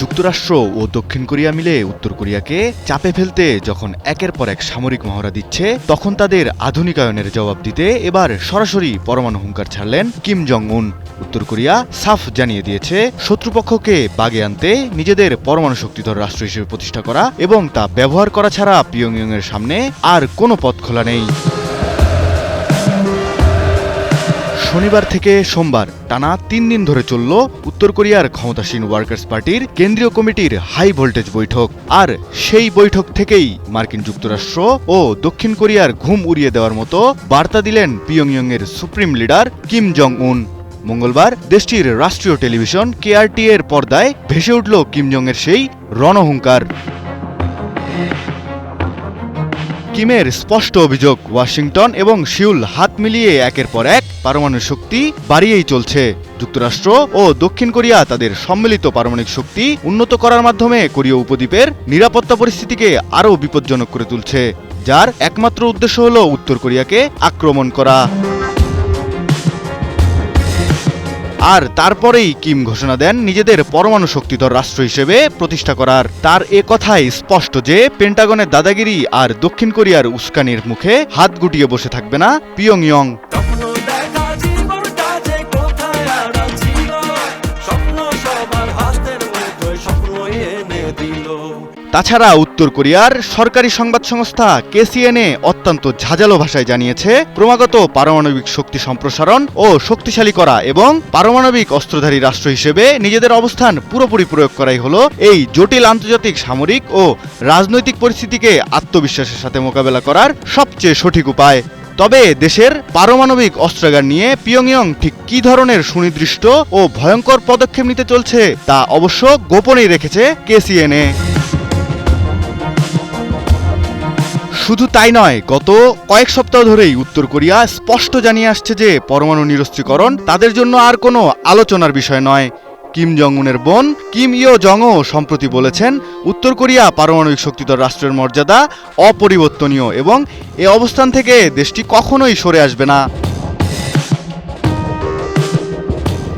যুক্তরাষ্ট্র ও দক্ষিণ কোরিয়া মিলে উত্তর কোরিয়াকে চাপে ফেলতে যখন একের পর এক সামরিক মহড়া দিচ্ছে, তখন তাদের আধুনিকায়নের জবাব দিতে এবার সরাসরি পরমাণু হুঙ্কার ছাড়লেন কিম জং উন। উত্তর কোরিয়া সাফ জানিয়ে দিয়েছে, শত্রুপক্ষকে বাগে আনতে নিজেদের পরমাণু শক্তিধর রাষ্ট্র হিসেবে প্রতিষ্ঠা করা এবং তা ব্যবহার করা ছাড়া পিয়ংইয়ংয়ের সামনে আর কোনো পথ খোলা নেই। শনিবার থেকে সোমবার টানা ৩ দিন ধরে চলল উত্তর কোরিয়ার ক্ষমতাসীন ওয়ার্কার্স পার্টির কেন্দ্রীয় কমিটির হাই ভোল্টেজ বৈঠক। আর সেই বৈঠক থেকেই মার্কিন যুক্তরাষ্ট্র ও দক্ষিণ কোরিয়ার ঘুম উড়িয়ে দেওয়ার মতো বার্তা দিলেন পিয়ংইয়ংয়ের সুপ্রিম লিডার কিম জং উন। মঙ্গলবার দেশটির রাষ্ট্রীয় টেলিভিশন KRT এর পর্দায় ভেসে উঠল কিম জং এর সেই রণহুঙ্কার। কিমের স্পষ্ট অভিযোগ, ওয়াশিংটন এবং সিউল হাত মিলিয়ে একের পর এক পারমাণবিক শক্তি বাড়িয়েই চলছে। যুক্তরাষ্ট্র ও দক্ষিণ কোরিয়া তাদের সম্মিলিত পারমাণবিক শক্তি উন্নত করার মাধ্যমে কোরীয় উপদ্বীপের নিরাপত্তা পরিস্থিতিকে আরও বিপজ্জনক করে তুলছে, যার একমাত্র উদ্দেশ্য হল উত্তর কোরিয়াকে আক্রমণ করা। আর তারপরেই কিম ঘোষণা দেন নিজেদের পরমাণু শক্তিধর রাষ্ট্র হিসেবে প্রতিষ্ঠা করার। তার এ কথাই স্পষ্ট যে পেন্টাগনের দাদাগিরি আর দক্ষিণ কোরিয়ার উস্কানির মুখে হাত গুটিয়ে বসে থাকবে না পিয়ংইয়ং। তাছাড়া উত্তর কোরিয়ার সরকারি সংবাদ সংস্থা KCNA অত্যন্ত ঝাঁঝালো ভাষায় জানিয়েছে, ক্রমাগত পারমাণবিক শক্তি সম্প্রসারণ ও শক্তিশালী করা এবং পারমাণবিক অস্ত্রধারী রাষ্ট্র হিসেবে নিজেদের অবস্থান পুরোপুরি প্রয়োগ করাই হলো এই জটিল আন্তর্জাতিক সামরিক ও রাজনৈতিক পরিস্থিতিকে আত্মবিশ্বাসের সাথে মোকাবেলা করার সবচেয়ে সঠিক উপায়। তবে দেশের পারমাণবিক অস্ত্রাগার নিয়ে পিয়ংইয়ং ঠিক কী ধরনের সুনির্দিষ্ট ও ভয়ঙ্কর পদক্ষেপ নিতে চলছে তা অবশ্য গোপনেই রেখেছে KCNA। শুধু তাই নয়, গত কয়েক সপ্তাহ ধরেই উত্তর কোরিয়া স্পষ্ট জানিয়ে আসছে যে পরমাণু নিরস্ত্রীকরণ তাদের জন্য আর কোনো আলোচনার বিষয় নয়। কিম জং উনের বোন কিম ইয়ো জংও সম্প্রতি বলেছেন, উত্তর কোরিয়া পারমাণবিক শক্তিধর রাষ্ট্রের মর্যাদা অপরিবর্তনীয় এবং এ অবস্থান থেকে দেশটি কখনোই সরে আসবে না।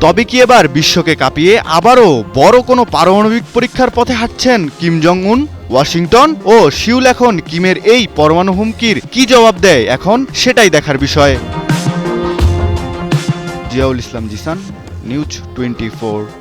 তবে কি এবার বিশ্বকে কাঁপিয়ে আবারও বড় কোনো পারমাণবিক পরীক্ষার পথে হাঁটছেন কিম জং উন? ওয়াশিংটন ও সিউল এখন কিমের এই পরমাণু হুমকির কি জবাব দেয়, এখন সেটাই দেখার বিষয়। জিয়াউল ইসলাম জিসান, নিউজ 24।